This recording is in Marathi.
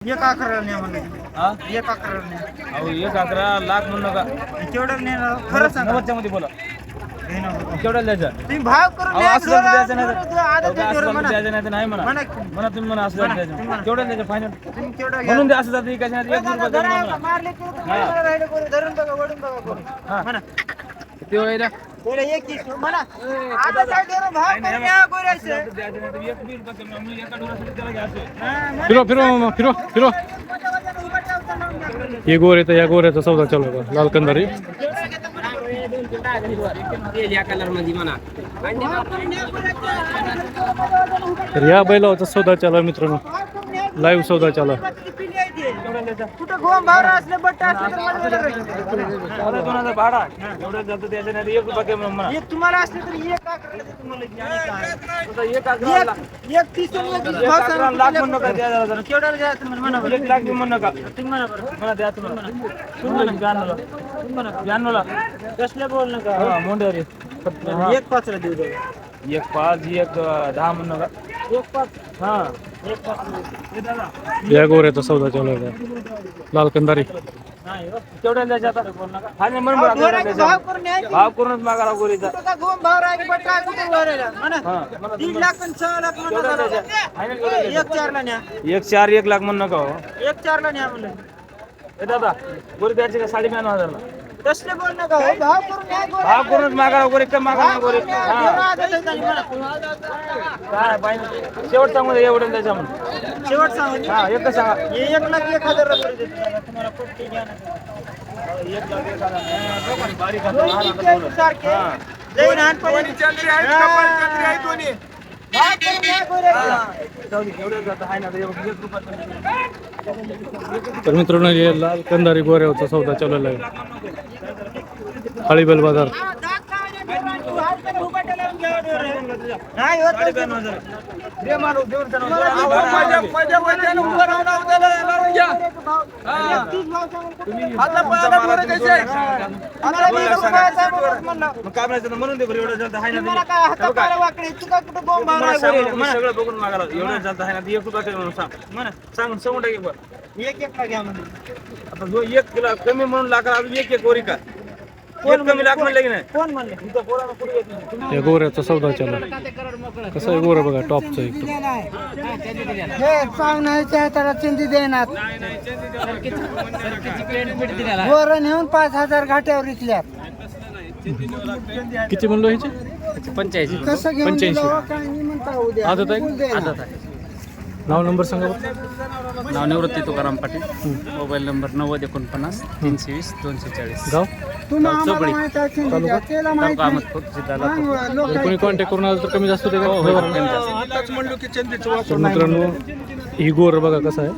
एक 11 न्या म्हणलं हा एक 11 न्या अहो 1-11 लाख म्हणू नका. केवढं नेणार खरं सांगा 90 मध्ये बोला. घेणार केवढ्या द्यायचं? तुम्ही भाव करून अहो द्या, असं द्यायचं नाही थोडं आधा तर ते असं म्हणा. द्यायचं नाही तर नाही म्हणा. म्हणा म्हणा तुम्ही म्हणा असं द्यायचं. केवढ्या द्यायचं फायनल? तुम्ही केवढं घ्या. म्हणून द्या असं जातं काय नाही 1 रुपया कमी म्हणा. मारले की तुम्हाला राहिलं कोणी धरून बघा वडून बघा कोणी. हा. म्हणा ते व्हायला त्याला एक किस म्हणा आता साईडवर भाव करून द्या गोऱ्याचे. द्यायचं नाही तर 1 रुपया कमी म्हणून एका डोळ्यासाठी त्याला घ्यायचं. हा, म्हणा. फिरो फिरो मामा, फिरो फिरो. हे गोरे तर या गोऱ्याचा सौदा चालू आहे लाल कंदारी. तर या बैलाचा सौदा चालू आहे मित्रांनो, लाईव्ह सौदा चालू आहे. कुठं गोम भाव असले बट्टा असले तर मला वेगळं राहील. 2000 भाडा एवढं जातं द्यायचं नाही तर 1 रुपया कमी म्हणा. एक तुम्हाला असले तर एक 11 तुम्हाला आणि काय? आता 1-11 लाख. एक 30 आणि एक 20 भाव 1-11 लाख म्हणू नका द्यायला जरा. केवढ्याला घ्यायचं म्हणा बरं. 1 लाख बी म्हणू नका. तुम्ही म्हणा बरं. म्हणा द्या तुम्ही म्हणा. तुम्ही म्हणा 92 ला. कसले बोल नका हा मोंढ्यावर आहे. एक 5 ला देऊ द्या. 1-5 1-10 म्हणू नका. एक 5 हा एक 5 हे दादा या गोऱ्याचा सौदा चालू आहे लाल कंदारी. नाही हो. केवढ्या द्यायचं आता बोल नका. हा नाही म्हणून बरं भाव द्यायचं. करून न्यायची. भाव करूनच मागा गोरीचा. कुठं का गोम भाव राहिला बट्टा कुठे भरायला म्हणा हा म्हणा 3 लाख आणि 6 लाख म्हणा केवढ्या जरा. द्यायचं? फायनल केवढ्या एक द्यायचं? 4 ला न्या 1-4 1 लाख म्हणू नका हो. एक 4 ला न्या म्हणलं. हे दादा गोरी द्यायचे का 95,000 ला. कसले बोल नका हो. भाव करून न्या गोऱ्या. भाव करूनच मागा गोरी कम मागा भाव गोरी. करून न्या. हा देवा आदत आहे त्यांनी म्हणा. काय पाहिजे शेवट सांगू दे एवढं द्यायचं म्हणून. शेवट सांगा हा एकच सांगा. हे 1,01,000 रुपये देतो तुम्हाला पट्टी घ्या ना. 1,01,000 बारीक दोन्ही आता किती आहेत सारखे? जैन लहानपणी. भाव करून न्या गोऱ्या. जाऊ दे, एवढं जातं आहे ना आता 1 रुपया कमी. तर मित्रांनो हे लाल कंदारी गोऱ्याचा सौदा चालू आहे हळीबेल बाजार. नाही होत तसं. 95,000 दे मारू देऊन एक 30 भाव सांगून आता मी रुपयाचा म्हणलं. मग काय म्हणायचं म्हणून दे बरं एवढं जातं आहे ना मला काय हातात पाय वाकडे तू का कुठं बोंब तुम्हाला मारायला सगळं बोलले? म्हणा. सगळं बघून मागायला एवढं जातं आहे ना 1 रुपया कमी म्हणून सांग. म्हणा सांग सांगून टाकी बरं. एक ला घ्या म्हणजे आता जो 1 किलो कमी म्हणून लाकडा अजून 1 गोरी का 1 कमी लाख म्हणलं की नाही. कोण म्हणले इथं पोरानं पुढे येत नाही. या गोऱ्याचा सौदा चालू आहे. कसं आहे गोरं बघा टॉपचं एकदम. हे पाहुण्याच्या त्याला चिंधी देणार वर नेऊन 5,000 घाट्यावर विकल्यात. किती म्हणलो ह्याचे? 85 कसं घेऊन 85. दिलं? काय नाही म्हणता उद्या. आदत आहे? फुल देणार. आदत आहे. नाव नंबर सांगा बरं. नाव निवृत्ती तुकाराम पाटील. Mobile number 9049 320 240. गाव तुम्हा आम्हाला चोपडी. माहित आहे चिंधीच्या. त्याला माहित तालुका नाही. अहमदपूर जिल्हा हा, लातूर. लोक जर कोणी कॉन्टॅक्ट करून आलं तर कमी जास्त होते का? हो, हो, कमी जास्त. तर मित्रांनो ही गोर बघा कसं आहे.